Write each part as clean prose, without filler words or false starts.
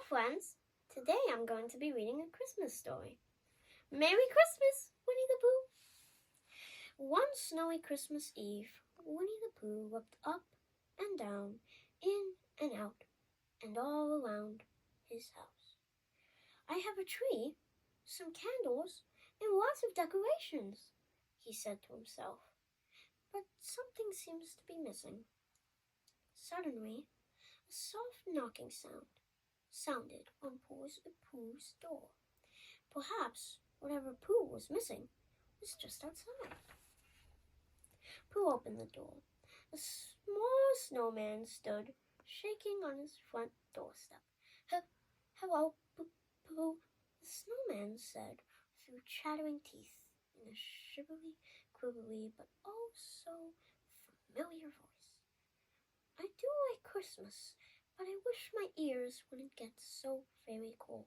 friends! Today I'm going to be reading a Christmas story. Merry Christmas, Winnie the Pooh! One snowy Christmas Eve, Winnie the Pooh looked up and down, in and out, and all around his house. I have a tree, some candles, and lots of decorations, he said to himself. But something seems to be missing. Suddenly, a soft knocking sounded on Pooh's door. Perhaps whatever Pooh was missing was just outside. Pooh opened the door. A small snowman stood, shaking on his front doorstep. Hello, Pooh, the snowman said through chattering teeth in a shivery, quivery, but oh so familiar voice. I do like Christmas, but I wish my ears wouldn't get so very cold.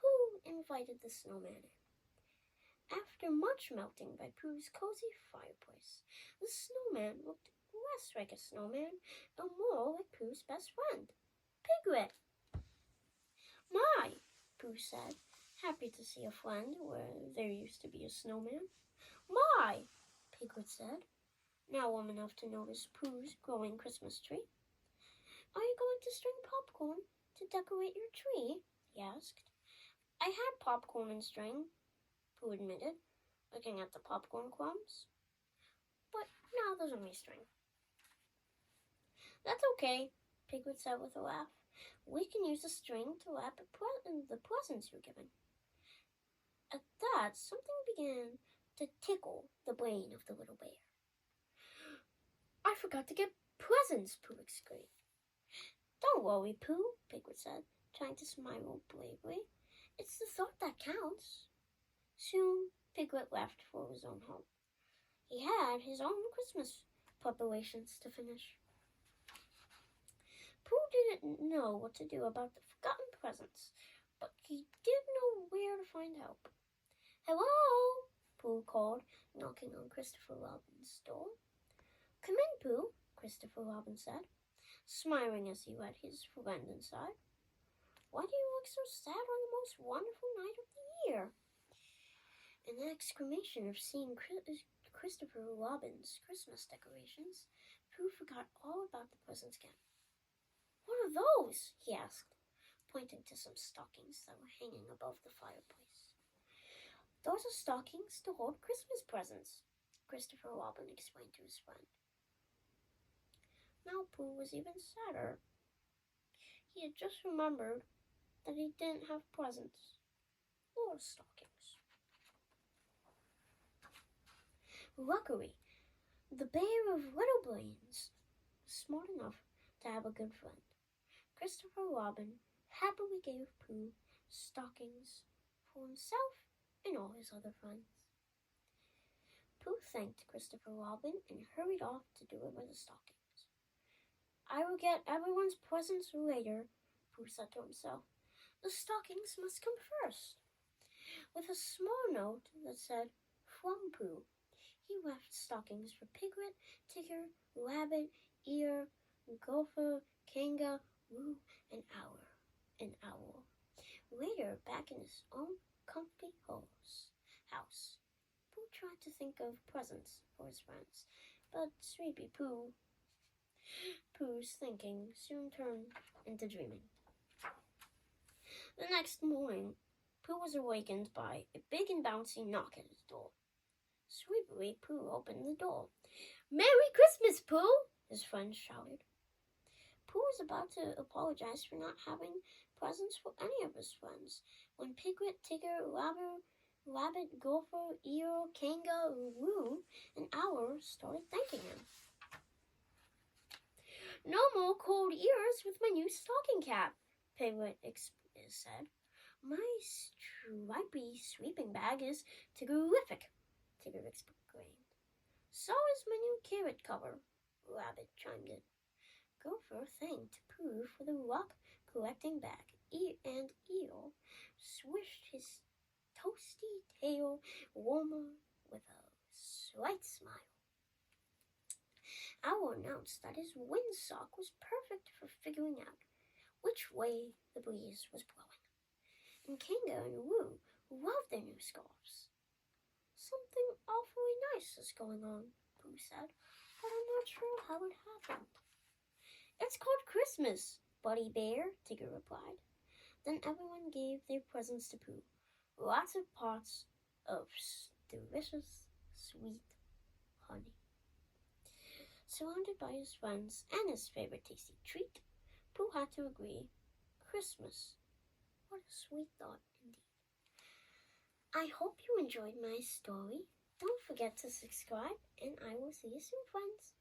Pooh invited the snowman in. After much melting by Pooh's cozy fireplace, the snowman looked less like a snowman and more like Pooh's best friend, Piglet. My, Pooh said, happy to see a friend where there used to be a snowman. My, Piglet said, now warm enough to notice Pooh's glowing Christmas tree. Are you going to string popcorn to decorate your tree? He asked. I had popcorn and string, Pooh admitted, looking at the popcorn crumbs. But now there's only string. That's okay, Piglet said with a laugh. We can use the string to wrap the presents you're given. At that, something began to tickle the brain of the little bear. I forgot to get presents, Pooh exclaimed. Don't worry, Pooh, Piglet said, trying to smile bravely. It's the thought that counts. Soon, Piglet left for his own home. He had his own Christmas preparations to finish. Pooh didn't know what to do about the forgotten presents, but he did know where to find help. Hello, Pooh called, knocking on Christopher Robin's door. Come in, Pooh, Christopher Robin said, smiling as he led his friend inside. Why do you look so sad on the most wonderful night of the year? An exclamation of seeing Christopher Robin's Christmas decorations, Pooh forgot all about the presents again. What are those? He asked, pointing to some stockings that were hanging above the fireplace. Those are stockings to hold Christmas presents, Christopher Robin explained to his friend. Now Pooh was even sadder. He had just remembered that he didn't have presents or stockings. Luckily, the Bear of Little Brains was smart enough to have a good friend. Christopher Robin happily gave Pooh stockings for himself and all his other friends. Pooh thanked Christopher Robin and hurried off to deliver the stockings. I will get everyone's presents later, Pooh said to himself. The stockings must come first. With a small note that said, From Pooh, he left stockings for Piglet, Tigger, Rabbit, Ear, Gopher, Kanga, Woo, and Owl. Later, back in his own comfy house, Pooh tried to think of presents for his friends, but Sleepy Pooh's thinking soon turned into dreaming. The next morning, Pooh was awakened by a big and bouncy knock at his door. Sweetly, Pooh opened the door. Merry Christmas, Pooh! His friend shouted. Pooh was about to apologize for not having presents for any of his friends when Piglet, Tigger, Rabbit, Gopher, Eeyore, Kanga, Woo, and Owl started thanking him. No more cold ears with my new stocking cap, Piglet said. My stripy sweeping bag is terrific, Tigger exclaimed. So is my new carrot cover, Rabbit chimed in. Gopher thanked Pooh for the rock-collecting bag, and Eeyore swished his toasty tail warmer with a slight smile. Owl announced that his windsock was perfect for figuring out which way the breeze was blowing. And Kinga and Woo loved their new scarves. Something awfully nice is going on, Pooh said, but I'm not sure how it happened. It's called Christmas, Buddy Bear, Tigger replied. Then everyone gave their presents to Pooh. Lots of pots of delicious, sweet honey. Surrounded by his friends and his favorite tasty treat, Pooh had to agree. Christmas. What a sweet thought indeed. I hope you enjoyed my story. Don't forget to subscribe, and I will see you soon, friends.